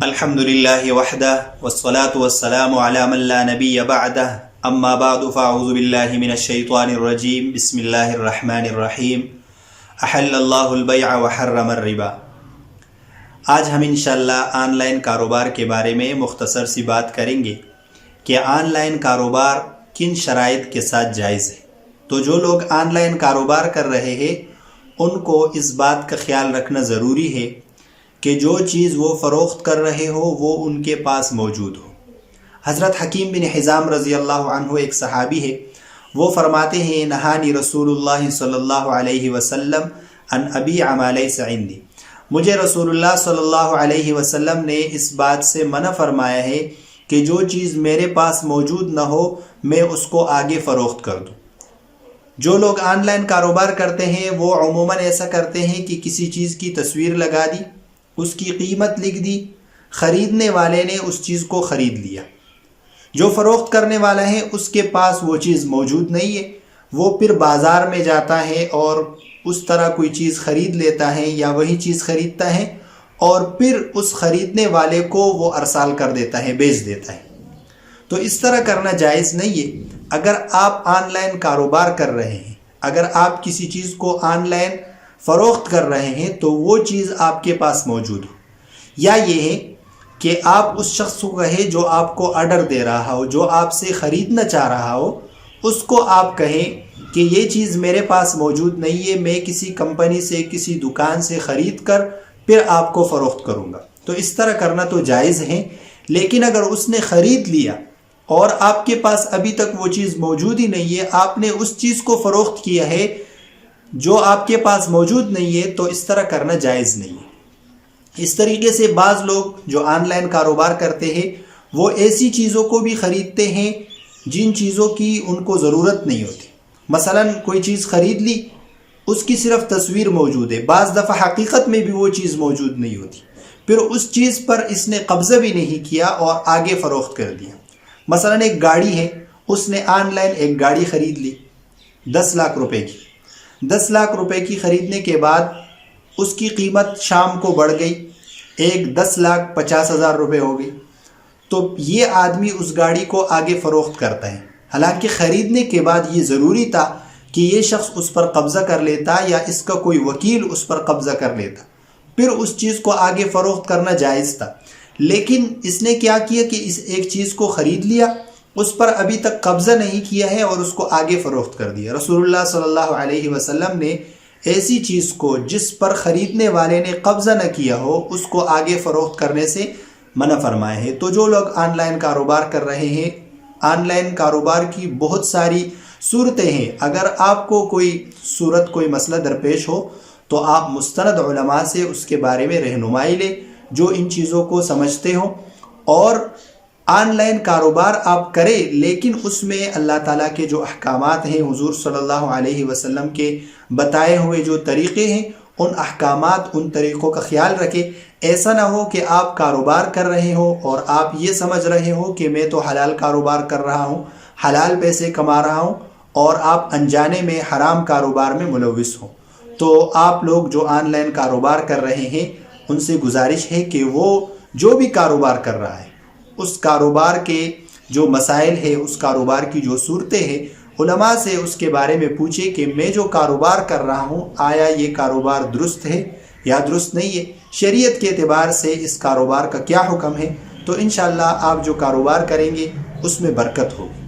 الحمدللہ وحدہ والصلاة والسلام علی من لا نبی بعدہ اما بعد فاعوذ باللہ من الشیطان الرجیم بسم اللہ الرحمن الرحیم احل اللہ البیع وحرم الربا۔ آج ہم انشاءاللہ آن لائن کاروبار کے بارے میں مختصر سی بات کریں گے کہ آن لائن کاروبار کن شرائط کے ساتھ جائز ہے۔ تو جو لوگ آن لائن کاروبار کر رہے ہیں ان کو اس بات کا خیال رکھنا ضروری ہے کہ جو چیز وہ فروخت کر رہے ہو وہ ان کے پاس موجود ہو۔ حضرت حکیم بن حزام رضی اللہ عنہ ایک صحابی ہے، وہ فرماتے ہیں نہانی رسول اللہ صلی اللہ علیہ وسلم ان ابیع ما لیس عندی، مجھے رسول اللہ صلی اللہ علیہ وسلم نے اس بات سے منع فرمایا ہے کہ جو چیز میرے پاس موجود نہ ہو میں اس کو آگے فروخت کر دوں۔ جو لوگ آن لائن کاروبار کرتے ہیں وہ عموماً ایسا کرتے ہیں کہ کسی چیز کی تصویر لگا دی، اس کی قیمت لکھ دی، خریدنے والے نے اس چیز کو خرید لیا۔ جو فروخت کرنے والا ہے اس کے پاس وہ چیز موجود نہیں ہے، وہ پھر بازار میں جاتا ہے اور اس طرح کوئی چیز خرید لیتا ہے یا وہی چیز خریدتا ہے اور پھر اس خریدنے والے کو وہ ارسال کر دیتا ہے، بیچ دیتا ہے۔ تو اس طرح کرنا جائز نہیں ہے۔ اگر آپ آن لائن کاروبار کر رہے ہیں، اگر آپ کسی چیز کو آن لائن فروخت کر رہے ہیں تو وہ چیز آپ کے پاس موجود ہو، یا یہ ہے کہ آپ اس شخص کو کہیں جو آپ کو آرڈر دے رہا ہو، جو آپ سے خریدنا چاہ رہا ہو، اس کو آپ کہیں کہ یہ چیز میرے پاس موجود نہیں ہے، میں کسی کمپنی سے کسی دکان سے خرید کر پھر آپ کو فروخت کروں گا۔ تو اس طرح کرنا تو جائز ہے، لیکن اگر اس نے خرید لیا اور آپ کے پاس ابھی تک وہ چیز موجود ہی نہیں ہے، آپ نے اس چیز کو فروخت کیا ہے جو آپ کے پاس موجود نہیں ہے، تو اس طرح کرنا جائز نہیں ہے۔ اس طریقے سے بعض لوگ جو آن لائن کاروبار کرتے ہیں وہ ایسی چیزوں کو بھی خریدتے ہیں جن چیزوں کی ان کو ضرورت نہیں ہوتی۔ مثلا کوئی چیز خرید لی، اس کی صرف تصویر موجود ہے، بعض دفعہ حقیقت میں بھی وہ چیز موجود نہیں ہوتی، پھر اس چیز پر اس نے قبضہ بھی نہیں کیا اور آگے فروخت کر دیا۔ مثلا ایک گاڑی ہے، اس نے آن لائن ایک گاڑی خرید لی 10 لاکھ روپے کی۔ 10 لاکھ روپے کی خریدنے کے بعد اس کی قیمت شام کو بڑھ گئی، 10,50,000 روپے ہو گئی۔ تو یہ آدمی اس گاڑی کو آگے فروخت کرتا ہے، حالانکہ خریدنے کے بعد یہ ضروری تھا کہ یہ شخص اس پر قبضہ کر لیتا یا اس کا کوئی وکیل اس پر قبضہ کر لیتا، پھر اس چیز کو آگے فروخت کرنا جائز تھا۔ لیکن اس نے کیا کیا کہ اس ایک چیز کو خرید لیا، اس پر ابھی تک قبضہ نہیں کیا ہے اور اس کو آگے فروخت کر دیا۔ رسول اللہ صلی اللہ علیہ وسلم نے ایسی چیز کو جس پر خریدنے والے نے قبضہ نہ کیا ہو اس کو آگے فروخت کرنے سے منع فرمائے ہیں۔ تو جو لوگ آن لائن کاروبار کر رہے ہیں، آن لائن کاروبار کی بہت ساری صورتیں ہیں۔ اگر آپ کو کوئی صورت، کوئی مسئلہ درپیش ہو تو آپ مستند علماء سے اس کے بارے میں رہنمائی لیں جو ان چیزوں کو سمجھتے ہوں، اور آن لائن کاروبار آپ کریں، لیکن اس میں اللہ تعالیٰ کے جو احکامات ہیں، حضور صلی اللہ علیہ وسلم کے بتائے ہوئے جو طریقے ہیں، ان احکامات، ان طریقوں کا خیال رکھیں۔ ایسا نہ ہو کہ آپ کاروبار کر رہے ہو اور آپ یہ سمجھ رہے ہو کہ میں تو حلال کاروبار کر رہا ہوں، حلال پیسے کما رہا ہوں، اور آپ انجانے میں حرام کاروبار میں ملوث ہوں۔ تو آپ لوگ جو آن لائن کاروبار کر رہے ہیں ان سے گزارش ہے کہ وہ جو بھی کاروبار کر رہا ہے اس کاروبار کے جو مسائل ہے، اس کاروبار کی جو صورتیں ہیں، علماء سے اس کے بارے میں پوچھے کہ میں جو کاروبار کر رہا ہوں آیا یہ کاروبار درست ہے یا درست نہیں ہے، شریعت کے اعتبار سے اس کاروبار کا کیا حکم ہے۔ تو انشاءاللہ آپ جو کاروبار کریں گے اس میں برکت ہوگی۔